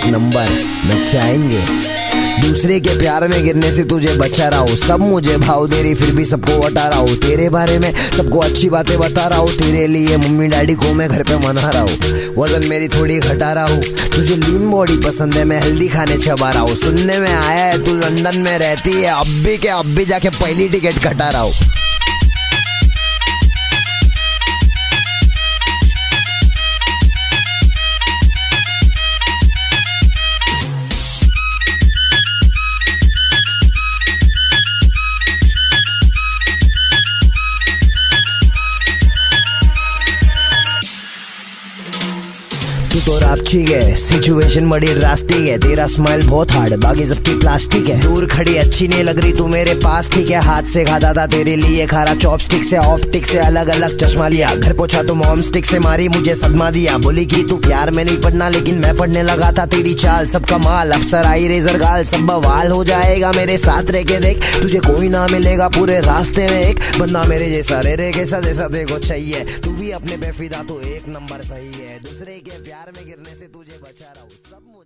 Number मचाएंगे। दूसरे के प्यार में गिरने से तुझे बचा रहा हूँ, सब मुझे भाव दे रही फिर भी सबको बता रहा हूँ। तेरे बारे में सबको अच्छी बातें बता रहा हूँ, तेरे लिए मम्मी डैडी को मैं घर पे मना रहा हूँ। वजन मेरी थोड़ी घटा रहा हूँ, तुझे लीन बॉडी पसंद है, मैं हेल्दी खाने चबा रहा हूँ। सुनने में आया है तू लंदन में रहती है, अब भी जाके पहली टिकट कटा रहा हूँ। तू तो रापचिक है, सिचुएशन बड़ी ड्रास्टिक है, तेरा स्माइल बहुत हार्ड, बाकी सबकी प्लास्टिक है। दूर खड़ी अच्छी नहीं लग रही तू मेरे पास, ठीक है। हाथ से खाता था तेरे लिए खारा चॉपस्टिक से, ऑप्टिक से अलग अलग चश्मा लिया। घर पहुंचा तो मॉम स्टिक से मारी, मुझे सदमा दिया। बोली कि तू प्यार में नहीं पढ़ना, लेकिन मैं पढ़ने लगा था। तेरी चाल सब कमाल, अफसर आई रेजर गाल, सब बवाल हो जाएगा मेरे साथ रह के देख। तुझे कोई ना मिलेगा पूरे रास्ते में एक बंदा मेरे जैसा, रे कैसा जैसा देखो चाहिए। तू भी अपने बेफिदा तो एक नंबर सही है, दूसरे के प्यार में गिरने से तुझे बचा रहा हूँ सब।